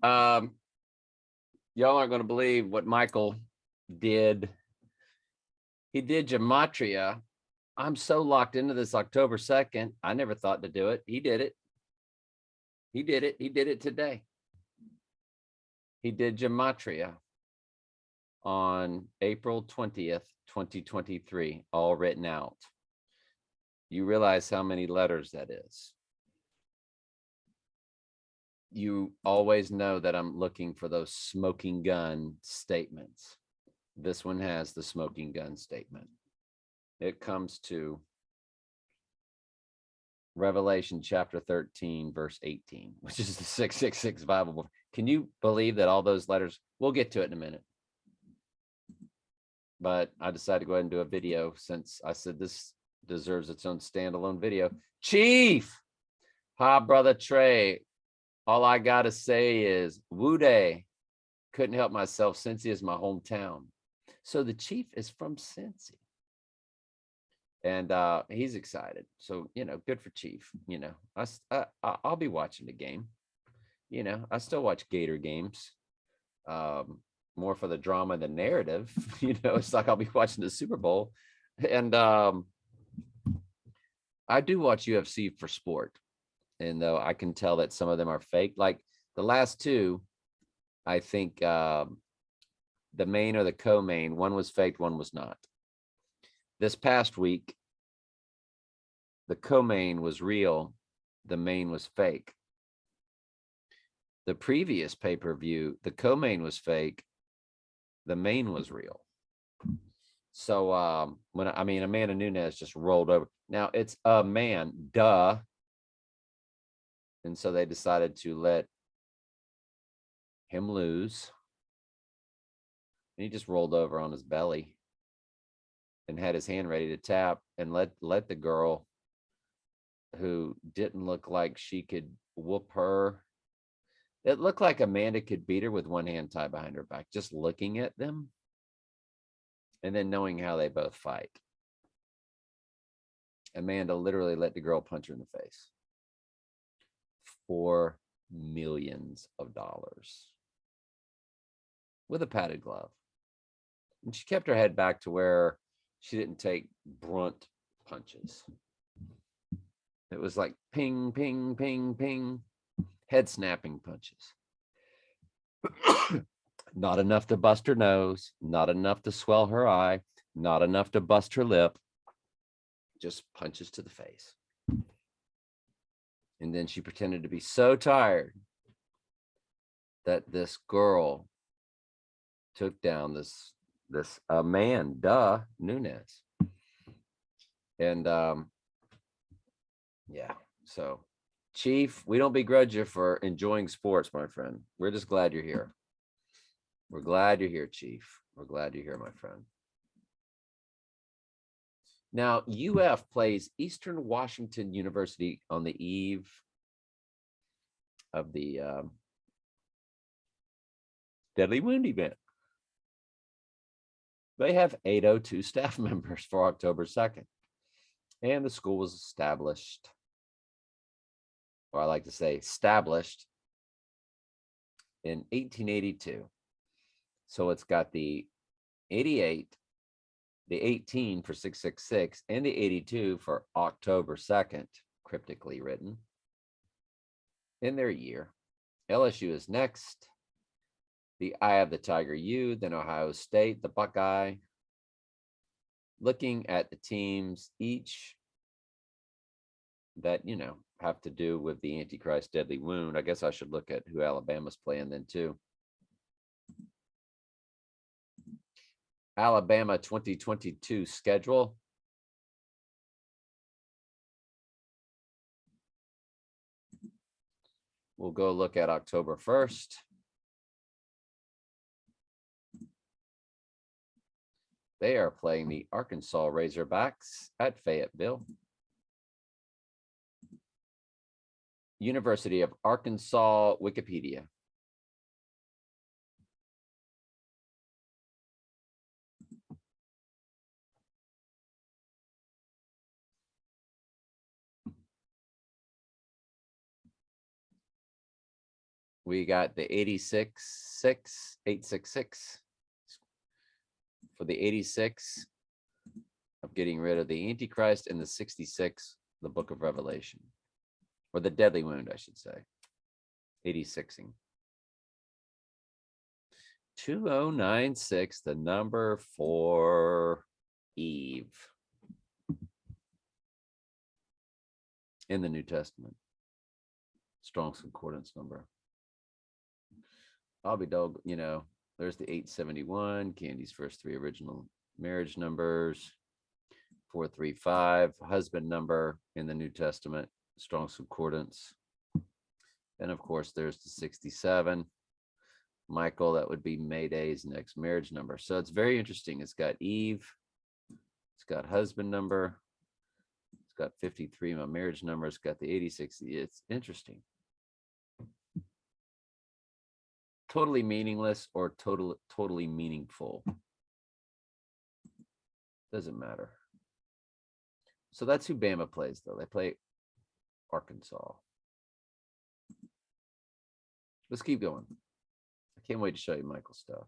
Um, y'all aren't going to believe what Michael did. He did Gematria. I'm so locked into this October 2nd. I never thought to do it. He did it. He did it. He did it today. He did Gematria on April 20th, 2023, all written out. You realize how many letters that is. You always know that I'm looking for those smoking gun statements. This one has the smoking gun statement. It comes to Revelation chapter 13, verse 18, which is the 666 Bible. Can you believe that all those letters? We'll get to it in a minute. But I decided to go ahead and do a video since I said this deserves its own standalone video. Chief, hi, brother Trey. All I got to say is Woo Day. Couldn't help myself. Cincy is my hometown. So the chief is from Cincy. And he's excited. So, good for Chief. I'll be watching the game. I still watch Gator games. More for the drama than narrative. It's like I'll be watching the Super Bowl. And I do watch UFC for sport. And though I can tell that some of them are fake, like the last two, I think the main or the co-main, one was faked, one was not. This past week, the co-main was real, the main was fake. The previous pay-per-view, the co-main was fake, the main was real. So Amanda Nunes just rolled over. Now it's a man, duh. And so they decided to let him lose. And he just rolled over on his belly and had his hand ready to tap and let the girl, who didn't look like she could whoop her. It looked like Amanda could beat her with one hand tied behind her back, just looking at them and then knowing how they both fight. Amanda literally let the girl punch her in the face for millions of dollars with a padded glove. And she kept her head back to where she didn't take brunt punches. It was like ping, ping, ping, ping, head snapping punches. Not enough to bust her nose, not enough to swell her eye, not enough to bust her lip, just punches to the face. And then she pretended to be so tired that this girl took down this man, Nunes. And yeah, so Chief, we don't begrudge you for enjoying sports, my friend. We're just glad you're here. We're glad you're here, Chief. We're glad you're here, my friend. Now, UF plays Eastern Washington University on the eve of the Deadly Wound event. They have 802 staff members for October 2nd. And the school was established, or I like to say established, in 1882. So it's got the 88, the 18 for 666, and the 82 for October 2nd, cryptically written in their year. LSU is next. The Eye of the Tiger U, then Ohio State, the Buckeye. Looking at the teams each that, have to do with the Antichrist Deadly Wound. I guess I should look at who Alabama's playing then too. Alabama 2022 schedule. We'll go look at October 1st. They are playing the Arkansas Razorbacks at Fayetteville. University of Arkansas Wikipedia. We got the 86,866 for the 86 of getting rid of the Antichrist, and the 66, the Book of Revelation, or the Deadly Wound, I should say. 86ing. 2096, the number for Eve in the New Testament. Strong's Concordance number. I'll be dog, you know, there's the 871, Candy's first three original marriage numbers. 435, husband number in the New Testament, Strong's Concordance. And of course, there's the 67. Michael, that would be Mayday's next marriage number. So it's very interesting. It's got Eve. It's got husband number. It's got 53, my marriage number. It's got the 86. It's interesting. Totally meaningless or totally meaningful. Doesn't matter. So that's who Bama plays, though. They play Arkansas. Let's keep going. I can't wait to show you Michael's stuff.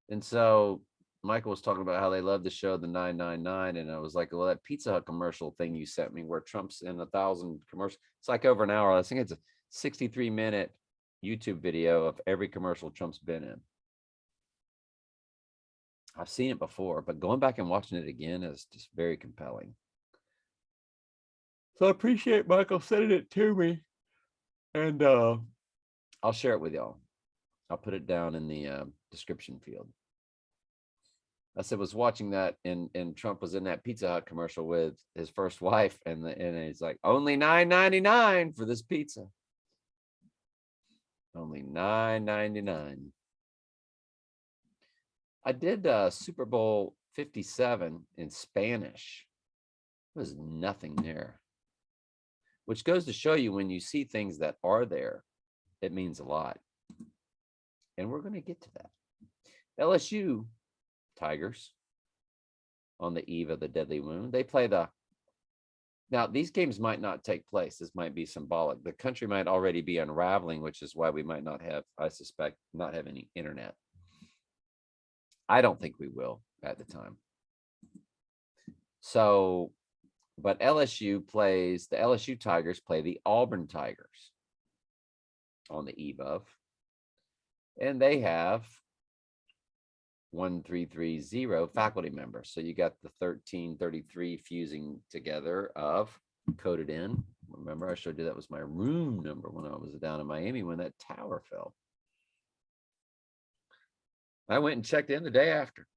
And so Michael was talking about how they love to show the 999, and I was like, well, that Pizza Hut commercial thing you sent me where Trump's in 1,000 commercials, it's like over an hour. I think it's a 63-minute YouTube video of every commercial Trump's been in. I've seen it before, but going back and watching it again is just very compelling. So I appreciate Michael sending it to me, and I'll share it with y'all. I'll put it down in the description field. I said, was watching that, and Trump was in that Pizza Hut commercial with his first wife, and he's like, only $9.99 for this pizza. Only $9.99. I did Super Bowl 57 in Spanish. There was nothing there, which goes to show you when you see things that are there, it means a lot. And we're going to get to that. LSU Tigers on the eve of the Deadly Wound. They play now these games might not take place. This might be symbolic. The country might already be unraveling, which is why we might not have, I suspect, not have any internet. I don't think we will at the time. So, but the LSU Tigers play the Auburn Tigers on the eve of, and they have 1330 faculty members. So you got the 1333 fusing together of coded in. Remember, I showed you that was my room number when I was down in Miami when that tower fell. I went and checked in the day after.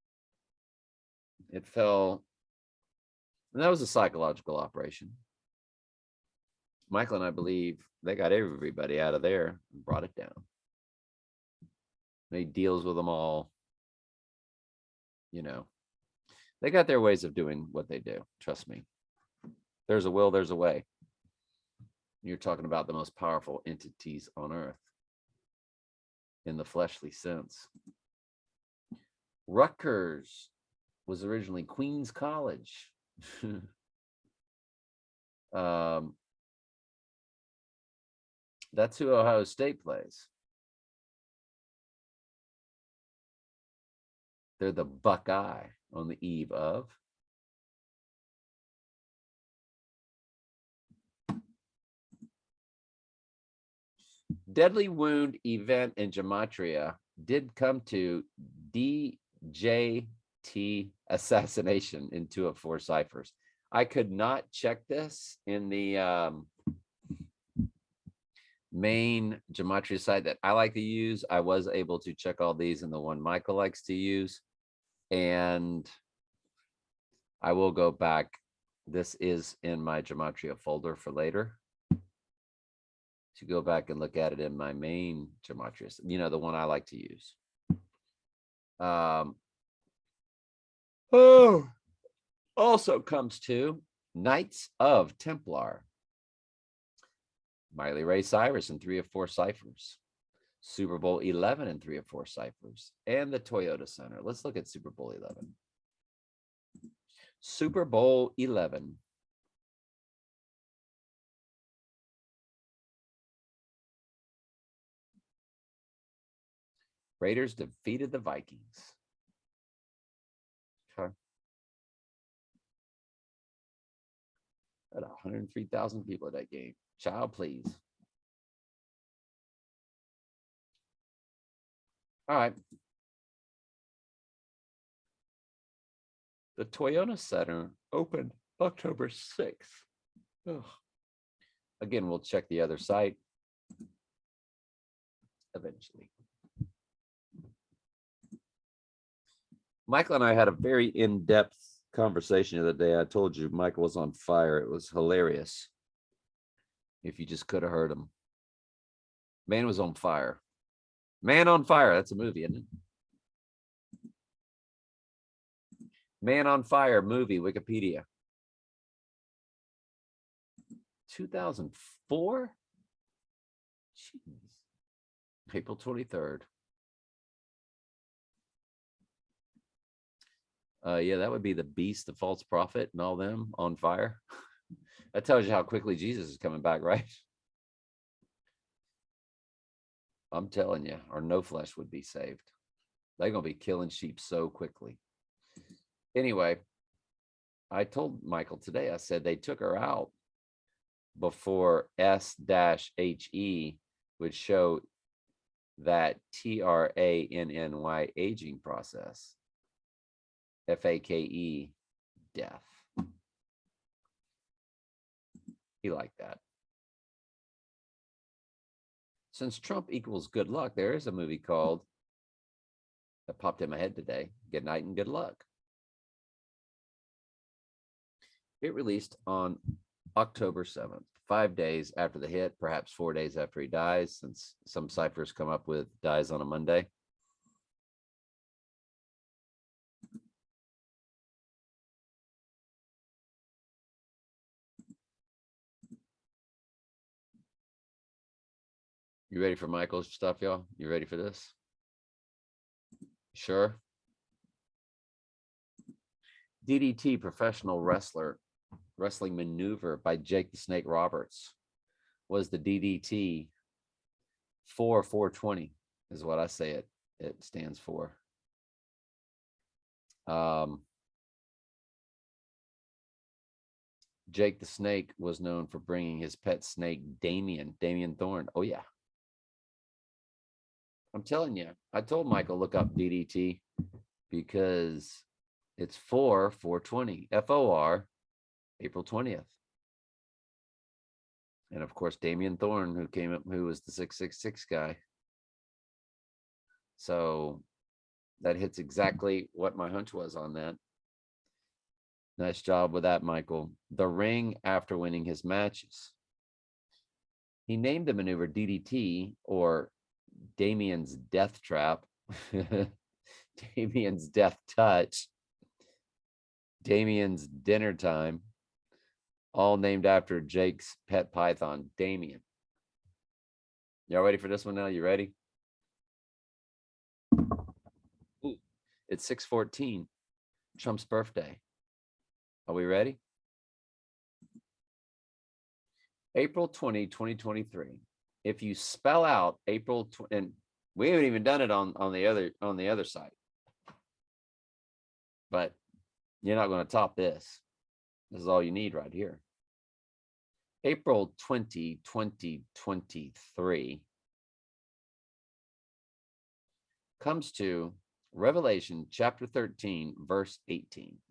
It fell, and that was a psychological operation. Michael and I believe they got everybody out of there and brought it down. Made deals with them all. You know, they got their ways of doing what they do. Trust me. There's a will, there's a way. You're talking about the most powerful entities on earth in the fleshly sense. Rutgers was originally Queens College. That's who Ohio State plays. They're the Buckeye on the eve of. Deadly Wound event in Gematria did come to DJT assassination in 2 of 4 ciphers. I could not check this in the main Gematria site that I like to use. I was able to check all these in the one Michael likes to use. And I will go back. This is in my Gematria folder for later. To go back and look at it in my main Gematria, you know, the one I like to use. Also comes to Knights of Templar. Miley Ray Cyrus in 3 of 4 ciphers. Super Bowl 11 in 3 of 4 ciphers. And the Toyota Center. Let's look at Super Bowl 11. Super Bowl 11. Raiders defeated the Vikings. Okay. Had 103,000 people at that game. Child, please. All right. The Toyota Center opened October 6th. Ugh. Again, we'll check the other site eventually. Michael and I had a very in-depth conversation the other day. I told you Michael was on fire. It was hilarious. If you just could have heard him. Man was on fire. Man on Fire. That's a movie, isn't it? Man on Fire movie, Wikipedia. 2004? Jeez. April 23rd. Yeah, that would be the beast, the false prophet, and all them on fire. That tells you how quickly Jesus is coming back, right? I'm telling you, or no flesh would be saved. They're going to be killing sheep so quickly. Anyway, I told Michael today, I said they took her out before S-HE would show that TRANNY aging process. FAKE death. He liked that. Since Trump equals good luck, there is a movie called that popped in my head today, Good Night and Good Luck. It released on October 7th, 5 days after the hit, perhaps 4 days after he dies, since some ciphers come up with dies on a Monday. You ready for Michael's stuff, y'all? You ready for this? Sure. DDT professional wrestling maneuver by Jake the Snake Roberts was the DDT 420 is what I say it stands for. Jake the Snake was known for bringing his pet snake Damien Thorne. Oh yeah. I'm telling you, I told Michael look up DDT because it's 4/4/20, FOR, April 20th. And of course, Damien Thorne, who came up, who was the 666 guy. So that hits exactly what my hunch was on that. Nice job with that, Michael. The ring after winning his matches. He named the maneuver DDT, or Damien's Death Trap, Damien's Death Touch, Damien's Dinner Time, all named after Jake's pet python, Damien. Y'all ready for this one now? You ready? Ooh, it's 6/14, Trump's birthday. Are we ready? April 20, 2023. If you spell out April, and we haven't even done it on the other side, but you're not going to top this. This is all you need right here. April 20, 2023 comes to Revelation chapter 13, verse 18.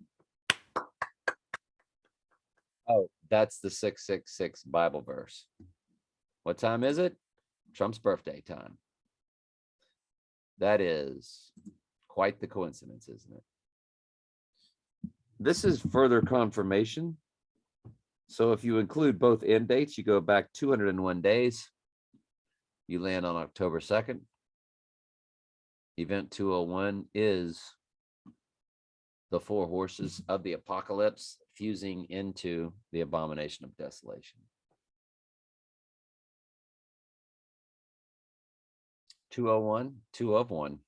Oh, that's the 666 Bible verse. What time is it? Trump's birthday time. That is quite the coincidence, isn't it? This is further confirmation. So if you include both end dates, you go back 201 days. You land on October 2nd. Event 201 is the four horses of the apocalypse fusing into the abomination of desolation. 201, 2 of 1.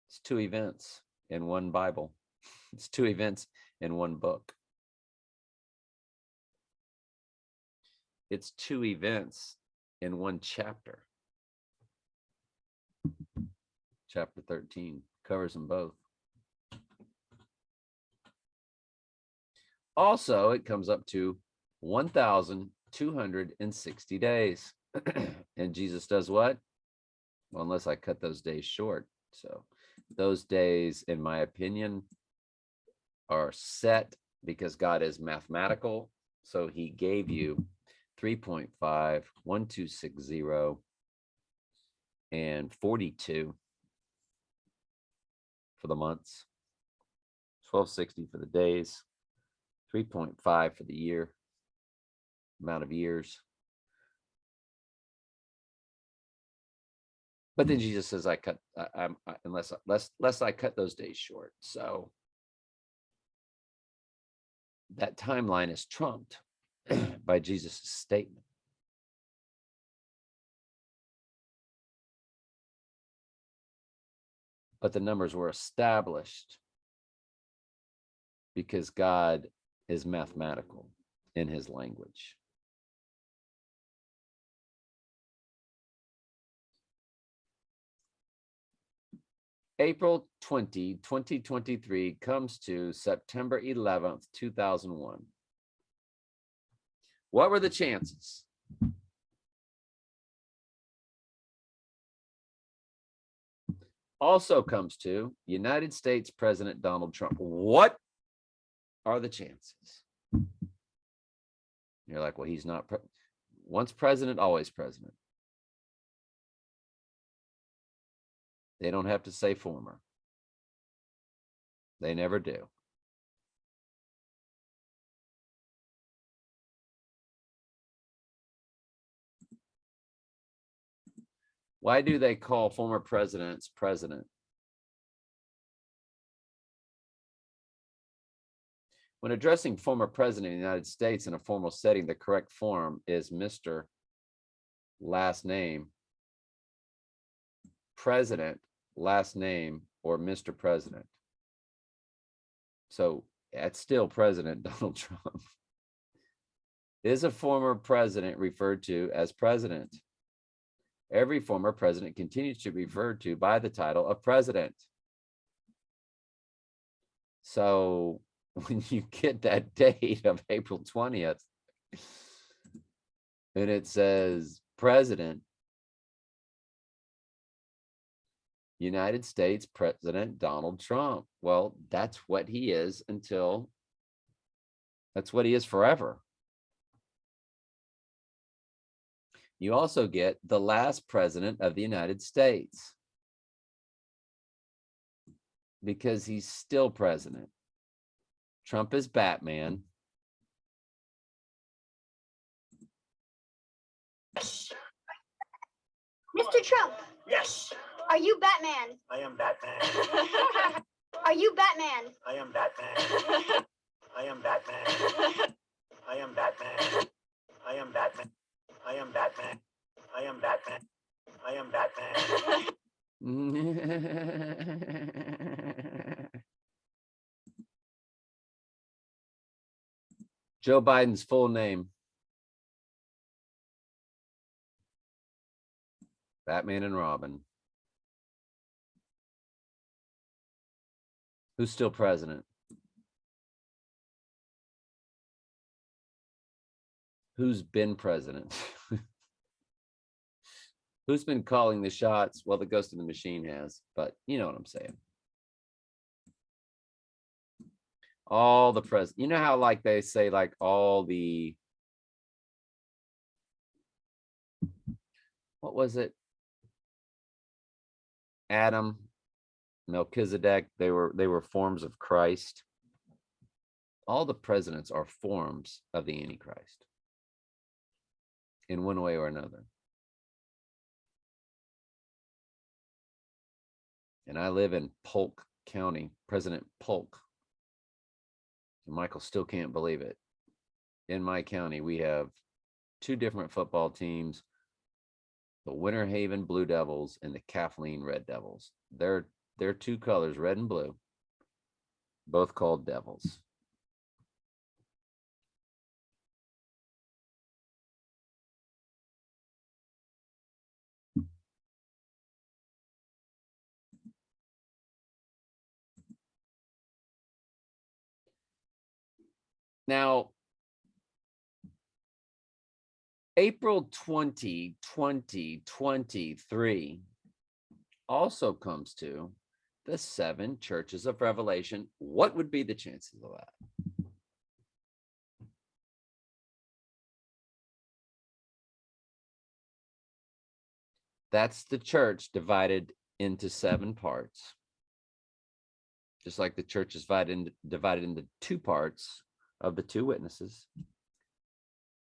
It's two events in one Bible. It's two events in one book. It's two events in one chapter. chapter 13 covers them both. Also, it comes up to 1,260 days. And Jesus does what? Well, unless I cut those days short. So those days, in my opinion, are set because God is mathematical. So he gave you 3.5, 1260, and 42 for the months, 1260 for the days, 3.5 for the year, amount of years. But then Jesus says, unless I cut those days short. So that timeline is trumped by Jesus' statement. But the numbers were established because God is mathematical in his language. April 20, 2023 comes to September 11th, 2001. What were the chances? Also comes to United States President Donald Trump. What are the chances? You're like, well, he's not. Once president, always president. They don't have to say former. They never do. Why do they call former presidents president? When addressing former president of the United States in a formal setting, the correct form is Mr. last name, president last name, or Mr. President. So that's still President Donald Trump. Is a former president referred to as president? Every former president continues to be referred to by the title of president. So when you get that date of April 20th, and it says President, United States President Donald Trump. Well, that's what he is that's what he is forever. You also get the last president of the United States because he's still president. Trump is Batman. Yes. Mr. Trump, Yes. are you Batman? I am Batman. Are you Batman? I am Batman. I am Batman. I am Batman. I am Batman. I am Batman. I am Batman. I am Batman. Joe Biden's full name. Batman and Robin. Who's still president? Who's been president? Who's been calling the shots? Well, the ghost in the machine has, but you know what I'm saying. All the presidents. You know how like they say like all the, what was it? Adam, Melchizedek, they were forms of Christ. All the presidents are forms of the Antichrist in one way or another. And I live in Polk County, President Polk. And Michael still can't believe it. In my county, we have two different football teams, the Winter Haven Blue Devils and the Kathleen Red Devils. They're two colors, red and blue, both called Devils. Now, April 20, 2023 also comes to the 7 churches of Revelation. What would be the chances of that? That's the church divided into 7 parts. Just like the church is divided into 2 parts of the 2 witnesses.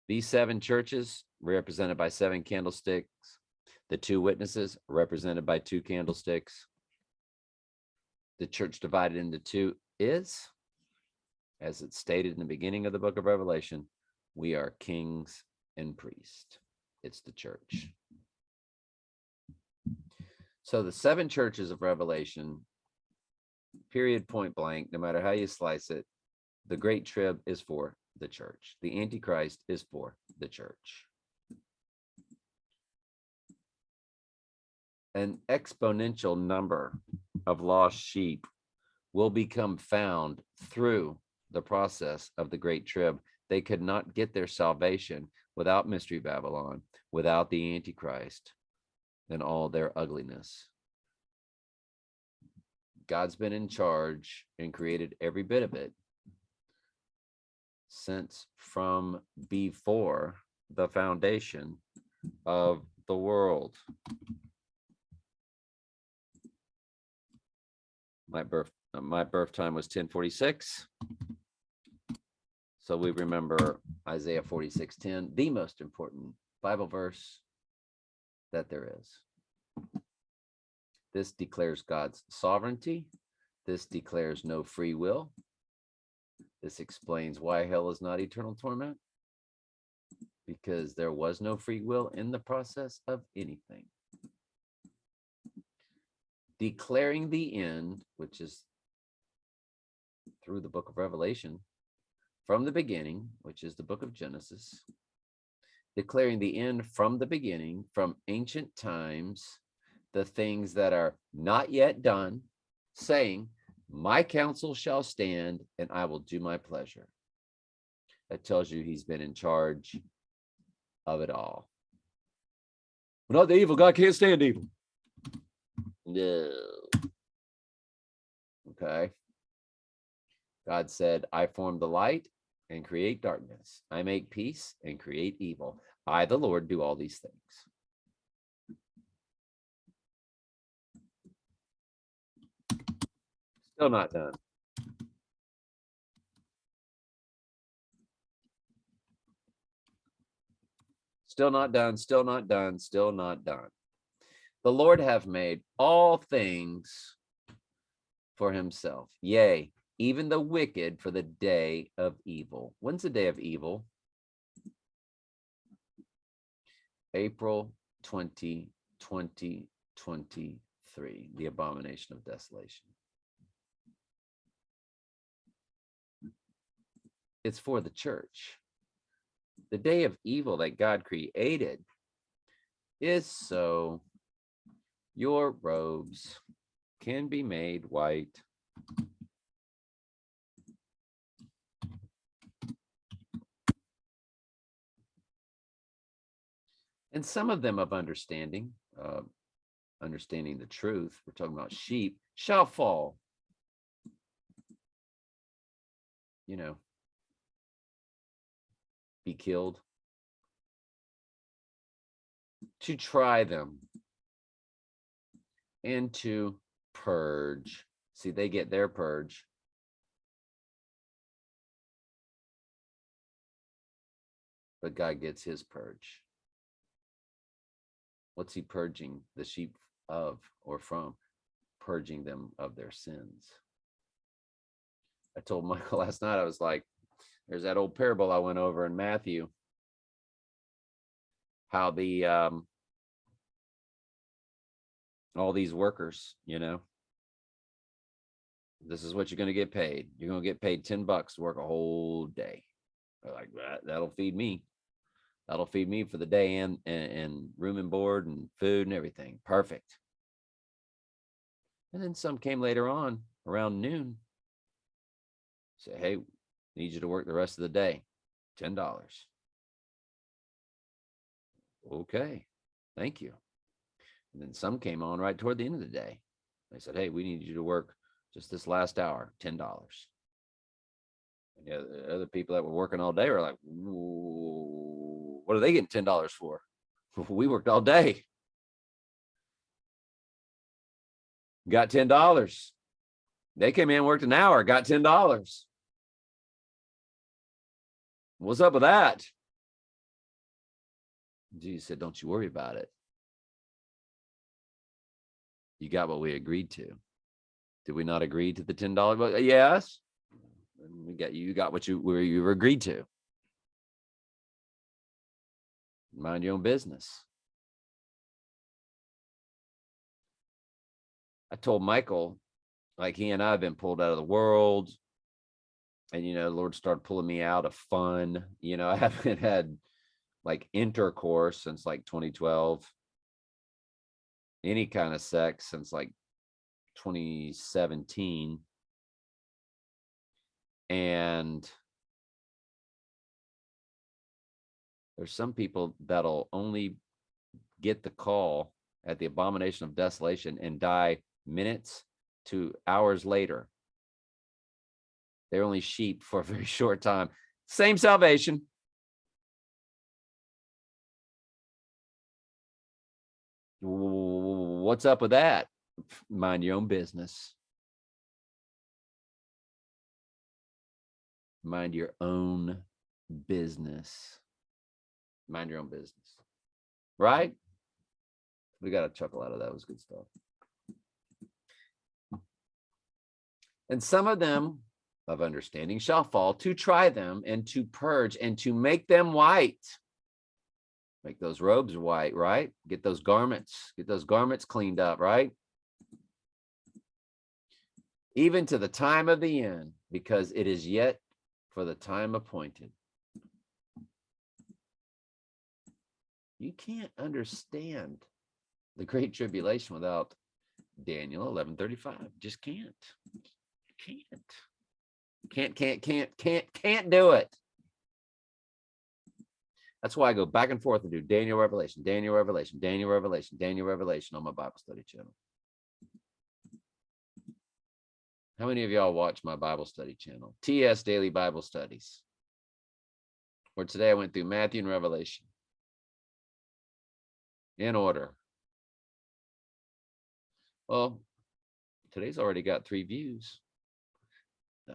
These 7 churches represented by 7 candlesticks. The 2 witnesses represented by 2 candlesticks. The church divided into 2 is, as it's stated in the beginning of the book of Revelation, we are kings and priests. It's the church. So the 7 churches of Revelation, period, point blank, no matter how you slice it, the great trib is for the church. The Antichrist is for the church. An exponential number of lost sheep will become found through the process of the great trib. They could not get their salvation without Mystery Babylon, without the Antichrist and all their ugliness. God's been in charge and created every bit of it since from before the foundation of the world. My birth time was 1046. So we remember Isaiah 46:10, the most important Bible verse that there is. This declares God's sovereignty. This declares no free will. This explains why hell is not eternal torment, because there was no free will in the process of anything. Declaring the end, which is through the book of Revelation, from the beginning, which is the book of Genesis, declaring the end from the beginning, from ancient times, the things that are not yet done, saying, my counsel shall stand and I will do my pleasure. That tells you he's been in charge of it all. We're not the evil. God can't stand evil. No. Okay. God said, I form the light and create darkness. I make peace and create evil. I, the Lord, do all these things. Still not done. Still not done, still not done, still not done. The Lord hath made all things for himself. Yea, even the wicked for the day of evil. When's the day of evil? April 20, 2023, the abomination of desolation. It's for the church. The day of evil that God created is so your robes can be made white. And some of them of understanding, understanding the truth, we're talking about sheep, shall fall. You know, be killed. To try them and to purge. See, they get their purge. But God gets his purge. What's he purging the sheep of or from? Purging them of their sins. I told Michael last night, I was like, there's that old parable I went over in Matthew, how the all these workers, you know, this is what you're going to get paid. You're going to get paid $10 to work a whole day. They're like, that'll feed me. That'll feed me for the day and room and board and food and everything. Perfect. And then some came later on around noon. Say, hey, Need you to work the rest of the day. $10. Okay, thank you. And then some came on right toward the end of the day. They said, hey, we need you to work just this last hour, $10. And the other people that were working all day were like, what are they getting $10 for? We worked all day. Got $10. They came in, worked an hour, got $10. What's up with that? Jesus said, don't you worry about it. You got what we agreed to. Did we not agree to the $10? Well, yes. You got what you were agreed to. Mind your own business. I told Michael, like he and I have been pulled out of the world. And, the Lord started pulling me out of fun. I haven't had like intercourse since like 2012. Any kind of sex since like 2017. And there's some people that'll only get the call at the Abomination of Desolation and die minutes to hours later. They're only sheep for a very short time. Same salvation. What's up with that? Mind your own business. Mind your own business. Mind your own business. Right? We got a chuckle out of that. It was good stuff. And some of them of understanding shall fall, to try them and to purge and to make them white. Make those robes white, right? Get those garments cleaned up, right? Even to the time of the end, because it is yet for the time appointed. You can't understand the Great Tribulation without Daniel 11:35. Just can't. Can't do it. That's why I go back and forth and do Daniel Revelation on my Bible study channel. How many of y'all watch my Bible study channel? TS Daily Bible Studies. Where today I went through Matthew and Revelation. In order. Well, today's already got 3 views.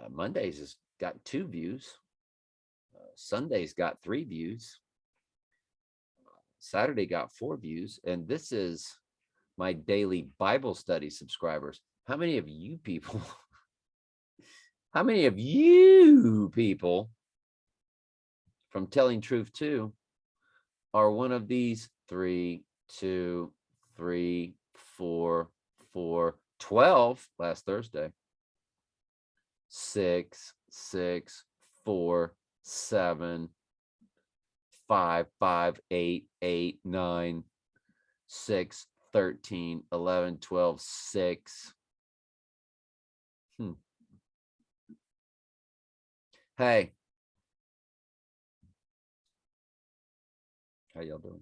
Monday's has got 2 views. Sunday's got 3 views. Saturday got 4 views. And this is my daily Bible study subscribers. How many of you people from Telling Truth 2 are one of these 3, 2, 3, 4, 4, 12 last Thursday. 6, 6, 4, 7, 5, 5, 8, 8, 9, 6, 13, 11, 12, 6. Hey. How y'all doing?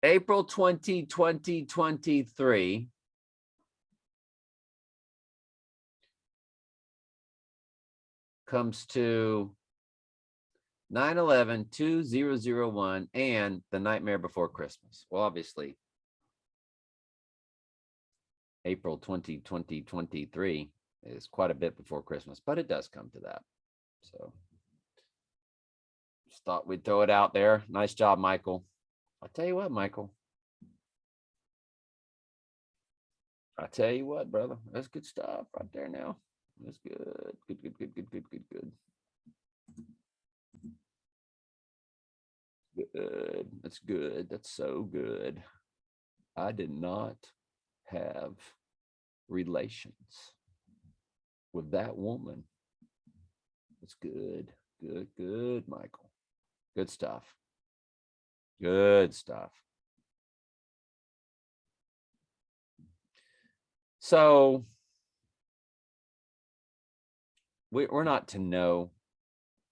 April 20, 2023. Comes to 9/11/2001 and the Nightmare Before Christmas. Well, obviously, April 20, 2023 is quite a bit before Christmas, but it does come to that. So just thought we'd throw it out there. Nice job, Michael. I'll tell you what, Michael. I tell you what, brother, that's good stuff right there now. That's good. Good. Good. That's good. That's so good. I did not have relations. with that woman. It's good. Good, Michael. Good stuff. Good stuff. So we're not to know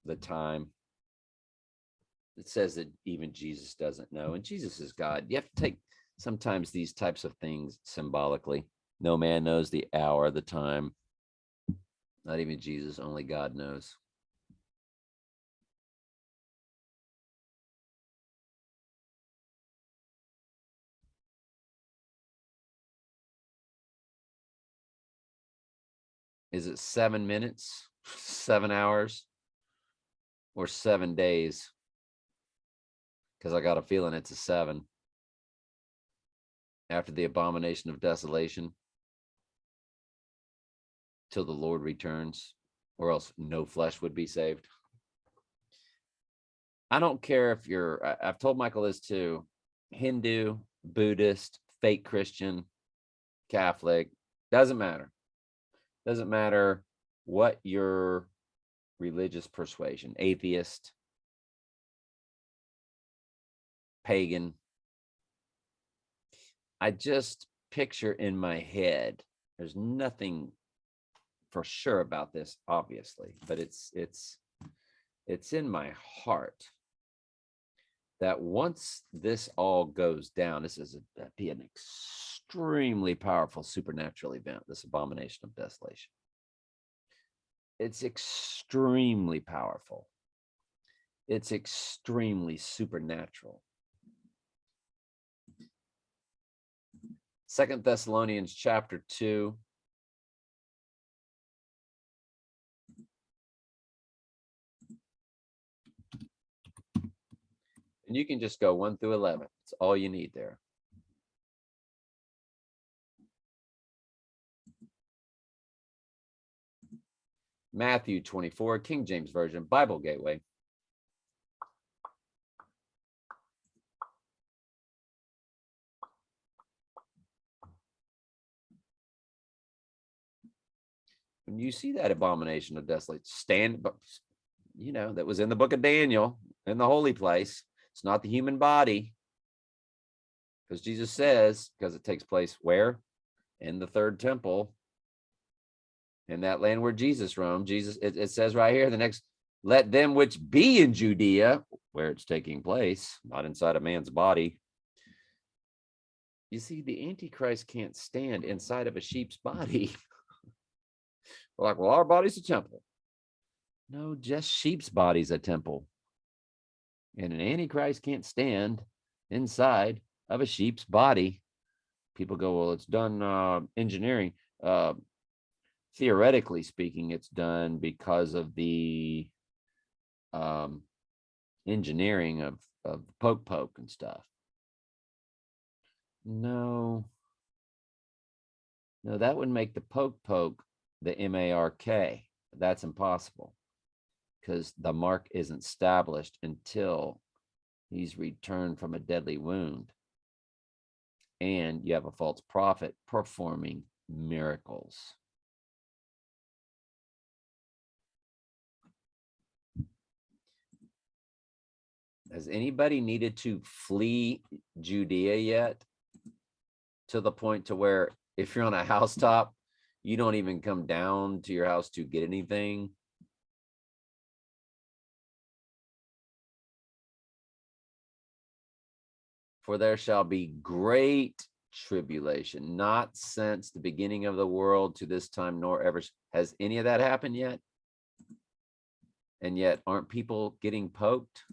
the time. It says that even Jesus doesn't know, and Jesus is God. You have to take sometimes these types of things symbolically. No man knows the hour, the time. Not even Jesus, only God knows. Is it 7 minutes, 7 hours, or 7 days? Because I got a feeling it's a 7. After the abomination of desolation, till the Lord returns, or else no flesh would be saved. I don't care if I've told Michael this too, Hindu, Buddhist, fake Christian, Catholic, doesn't matter. Doesn't matter what your religious persuasion, atheist, pagan. I just picture in my head, there's nothing for sure about this, obviously, but it's in my heart that once this all goes down, this is be an extremely powerful supernatural event, this abomination of desolation. It's extremely powerful. It's extremely supernatural. 2 Thessalonians chapter 2. And you can just go 1 through 11. It's all you need there. Matthew 24, King James Version, Bible Gateway. When you see that abomination of desolation stand, that was in the book of Daniel, in the holy place. It's not the human body. Because Jesus says, because it takes place where? In the third temple. In that land where Jesus roamed. It says right here, the next, let them which be in Judea, where it's taking place, not inside a man's body. You see, the Antichrist can't stand inside of a sheep's body. We're like, well, our body's a temple. No, just sheep's body's a temple. And an Antichrist can't stand inside of a sheep's body. People go, well, it's done engineering. Theoretically speaking, it's done because of the engineering of poke and stuff. No, that would make the poke the MARK. That's impossible because the mark isn't established until he's returned from a deadly wound. And you have a false prophet performing miracles. Has anybody needed to flee Judea yet? To the point to where if you're on a housetop, you don't even come down to your house to get anything. For there shall be great tribulation, not since the beginning of the world to this time, nor ever. Has any of that happened yet? And yet, aren't people getting poked?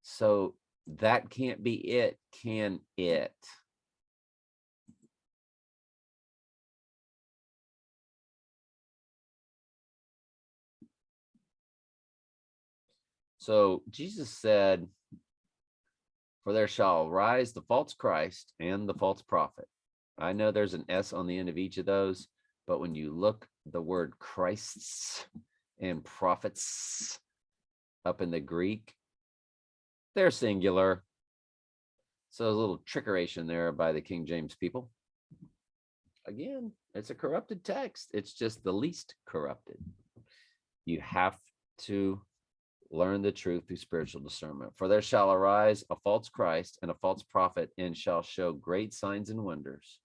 So that can't be it, can it? So Jesus said, for there shall rise the false Christ and the false prophet. I know there's an S on the end of each of those, but when you look the word Christs and prophets up in the Greek, they're singular. So a little trickeration there by the King James people. Again, it's a corrupted text. It's just the least corrupted. You have to learn the truth through spiritual discernment. For there shall arise a false Christ and a false prophet, and shall show great signs and wonders.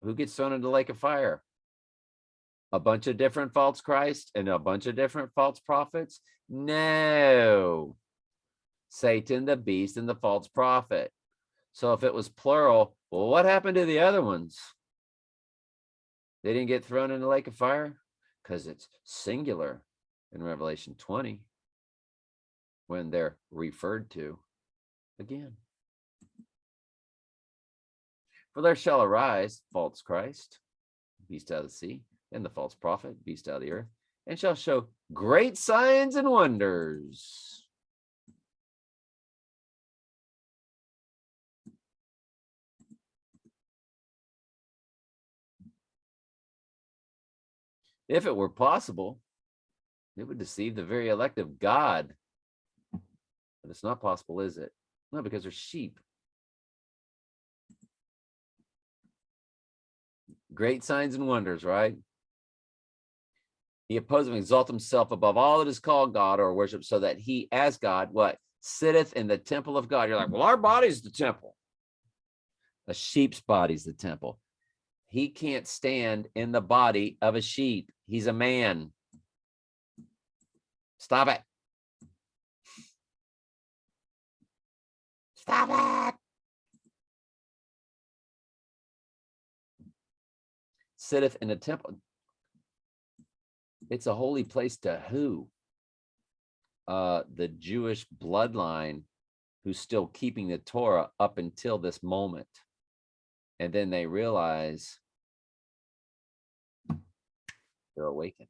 Who gets thrown into the lake of fire? A bunch of different false Christ and a bunch of different false prophets? No. Satan, the beast, and the false prophet. So if it was plural, well, what happened to the other ones? They didn't get thrown in the lake of fire because it's singular in Revelation 20 when they're referred to again. For there shall arise false Christ, beast out of the sea, and the false prophet, beast out of the earth, and shall show great signs and wonders. If it were possible, it would deceive the very elect of God. But it's not possible, is it? No, because they're sheep. Great signs and wonders, right? He opposes and exalts himself above all that is called God or worship, so that he, as God, what? Sitteth in the temple of God. You're like, well, our body's the temple. A sheep's body's the temple. He can't stand in the body of a sheep. He's a man. Stop it. Stop it. Sitteth in the temple. It's a holy place to who? The Jewish bloodline who's still keeping the Torah up until this moment. And then they realize they're awakened.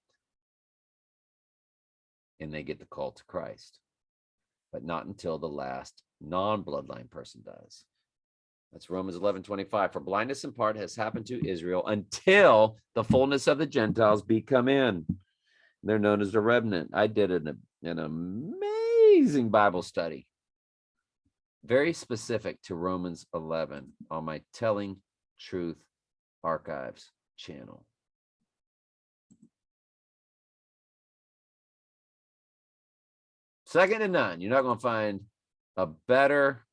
And they get the call to Christ. But not until the last non-bloodline person does. That's Romans 11:25. For blindness in part has happened to Israel until the fullness of the Gentiles be come in. They're known as the remnant. I did an amazing Bible study, very specific to Romans 11 on my Telling Truth Archives channel. Second to none. You're not going to find a better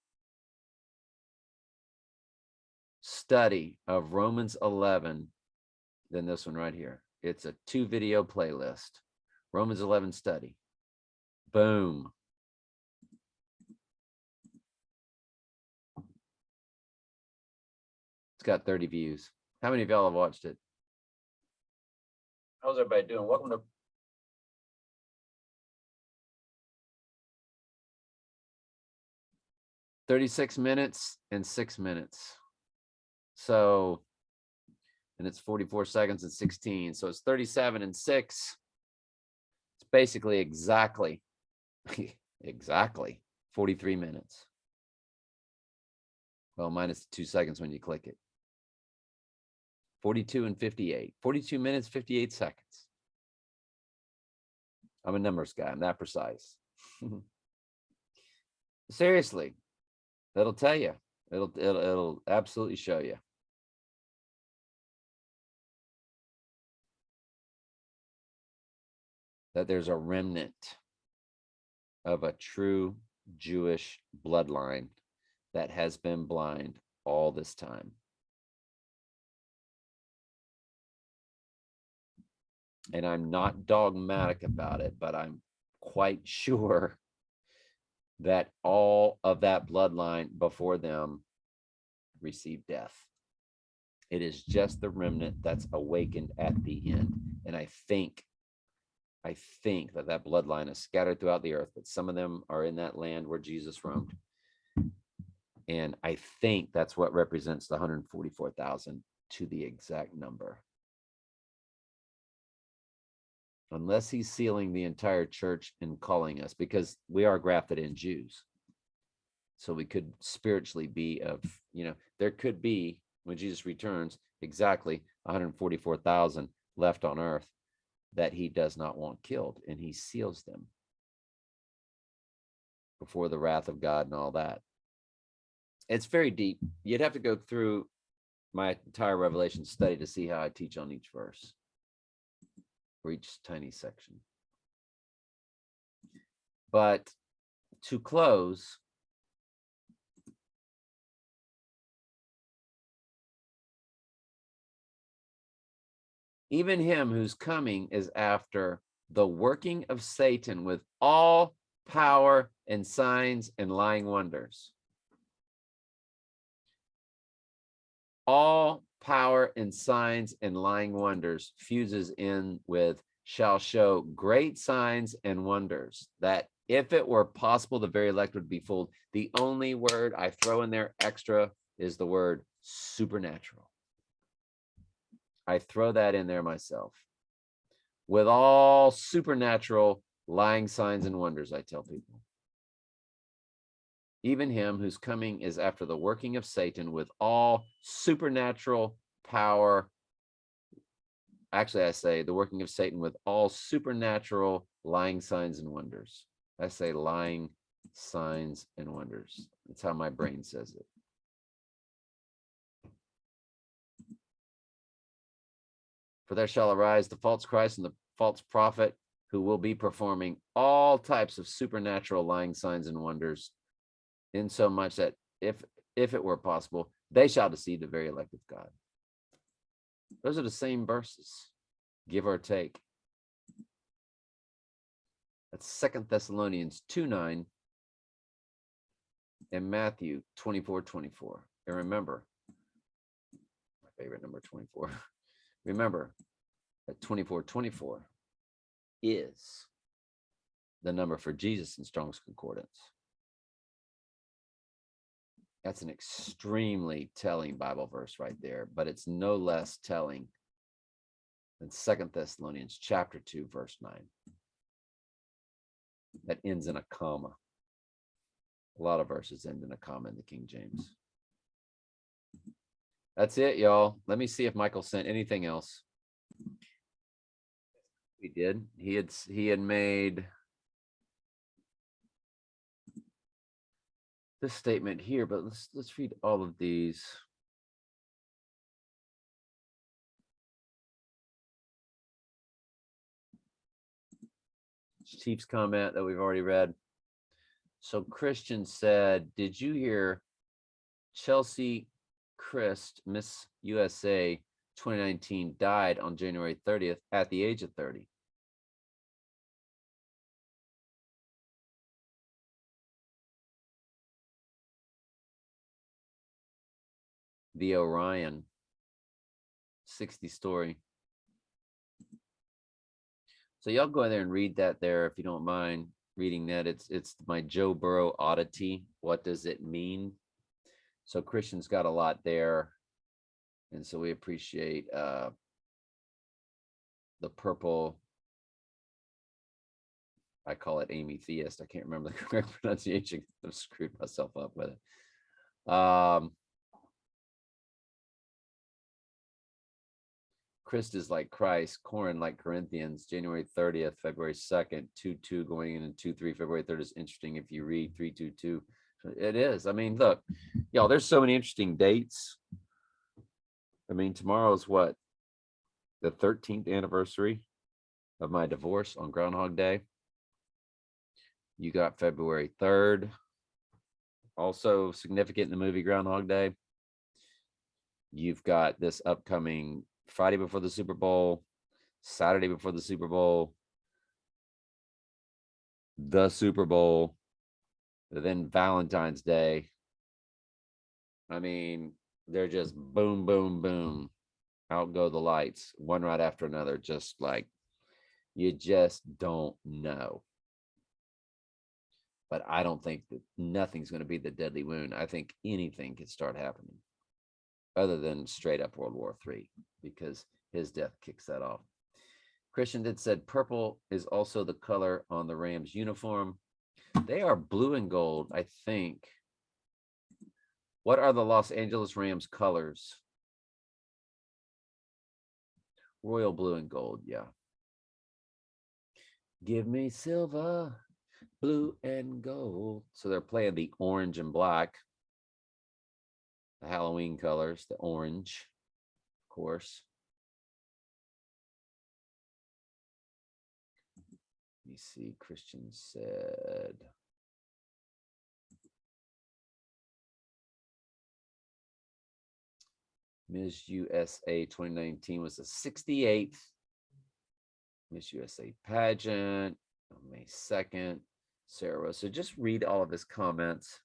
study of Romans 11 than this one right here. It's a 2-video playlist. Romans 11 study. Boom. It's got 30 views. How many of y'all have watched it? How's everybody doing? Welcome to 36 minutes and 6 minutes. So, and it's 44 seconds and 16. So it's 37 and 6. It's basically exactly 43 minutes. Well, minus 2 seconds when you click it. 42 and 58. 42 minutes, 58 seconds. I'm a numbers guy. I'm that precise. Seriously, that'll tell you. It'll absolutely show you. That there's a remnant of a true Jewish bloodline that has been blind all this time. And I'm not dogmatic about it, but I'm quite sure that all of that bloodline before them received death. It is just the remnant that's awakened at the end. And I think that bloodline is scattered throughout the earth, but some of them are in that land where Jesus roamed. And I think that's what represents the 144,000 to the exact number. Unless he's sealing the entire church and calling us, because we are grafted in Jews. So we could spiritually be there could be, when Jesus returns, exactly 144,000 left on earth that he does not want killed, and he seals them before the wrath of God and all that. It's very deep. You'd have to go through my entire Revelation study to see how I teach on each verse for each tiny section. But to close, even him whose coming is after the working of Satan with all power and signs and lying wonders. All power and signs and lying wonders fuses in with shall show great signs and wonders, that if it were possible, the very elect would be fooled. The only word I throw in there extra is the word supernatural. I throw that in there myself. With all supernatural lying signs and wonders, I tell people. Even him whose coming is after the working of Satan with all supernatural power. Actually, I say the working of Satan with all supernatural lying signs and wonders. I say lying signs and wonders. That's how my brain says it. For there shall arise the false Christ and the false prophet, who will be performing all types of supernatural lying signs and wonders, insomuch that if it were possible, they shall deceive the very elect of God. Those are the same verses, give or take. That's 2 Thessalonians 2:9 and Matthew 24:24. And remember, my favorite number 24. Remember that 24:24 is the number for Jesus in Strong's Concordance. That's an extremely telling Bible verse right there, but it's no less telling than 2 Thessalonians chapter 2, verse 9. That ends in a comma. A lot of verses end in a comma in the King James. That's it, y'all. Let me see if Michael sent anything else. He did. He had made this statement here, but let's read all of these. Chief's comment that we've already read. So Christian said, did you hear Chelsea Christ, Miss USA 2019, died on January 30th at the age of 30? The Orion 60 story. So y'all go in there and read that there if you don't mind reading that. It's my Joe Burrow oddity. What does it mean? So Christian's got a lot there. And so we appreciate the purple. I call it Amy Theist. I can't remember the correct pronunciation. I've screwed myself up with it. Christ is like Christ, Corin like Corinthians, January 30th, February 2nd, 2-2 going in and 2-3, February 3rd is interesting if you read 3-2-2. It is. I mean, look, y'all, there's so many interesting dates. I mean, tomorrow's what? The 13th anniversary of my divorce on Groundhog Day. You got February 3rd, also significant in the movie Groundhog Day. You've got this upcoming Friday before the Super Bowl, Saturday before the Super Bowl, the Super Bowl, then Valentine's Day. I mean, they're just boom, boom, boom. Out go the lights, one right after another, just like you just don't know. But I don't think that nothing's going to be the deadly wound. I think anything could start happening other than straight up World War III, because his death kicks that off. Christian did said purple is also the color on the Rams uniform. They are blue and gold, I think. What are the Los Angeles Rams colors? Royal blue and gold, yeah. Give me silver, blue and gold. So they're playing the orange and black. the Halloween colors, the orange, of course. Let me see. Christian said. Miss USA 2019 was the 68th Miss USA pageant on May 2nd. Sarah, so just read all of his comments.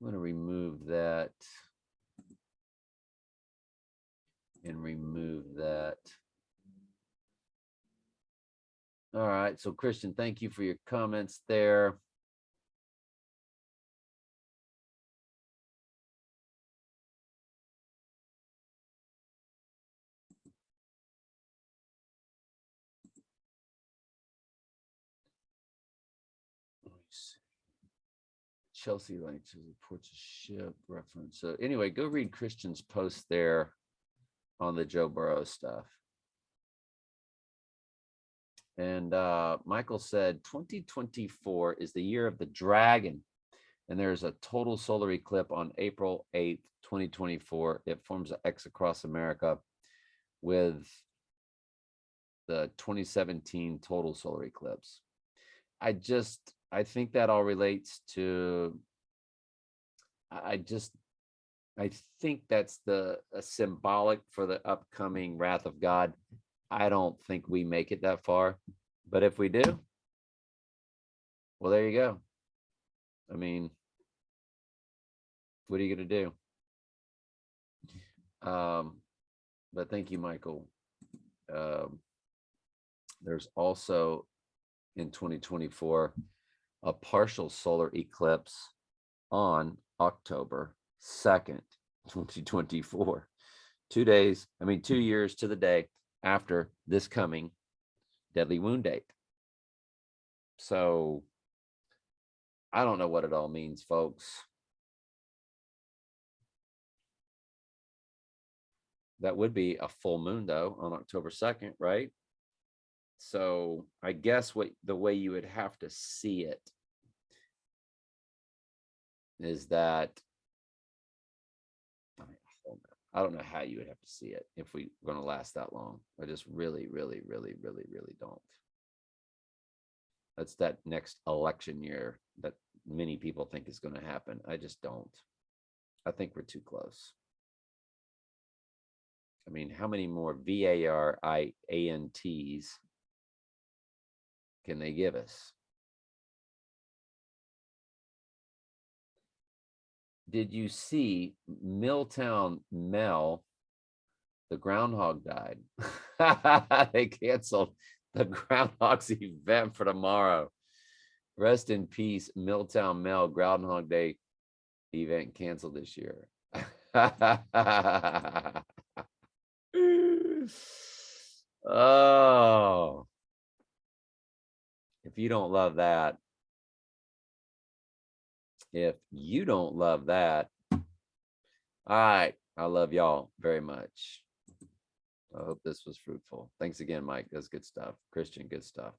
I'm going to remove that and remove that. All right. So Christian, thank you for your comments there. Chelsea likes to reports a ship reference. So anyway, go read Christian's post there on the Joe Burrow stuff. And Michael said 2024 is the year of the dragon. And there's a total solar eclipse on April 8th, 2024. It forms an X across America with the 2017 total solar eclipse. I think that all relates to, I think that's the symbolic for the upcoming wrath of God. I don't think we make it that far, but if we do, well, there you go. I mean, what are you going to do? But thank you, Michael. There's also in 2024 a partial solar eclipse on October 2nd, 2024. 2 years to the day after this coming deadly wound date. So I don't know what it all means, folks. That would be a full moon, though, on October 2nd, right? So I guess the way you would have to see it is that I don't know how you would have to see it if we're going to last that long. I just really don't. That's that next election year that many people think is going to happen. I just don't. I think we're too close. I mean, how many more VARIANTs can they give us? Did you see Milltown Mel? The groundhog died. They canceled the groundhog's event for tomorrow. Rest in peace, Milltown Mel. Groundhog Day event canceled this year. Oh, if you don't love that, all right, I love y'all very much. I hope this was fruitful. Thanks again, Mike. That's good stuff. Christian, good stuff.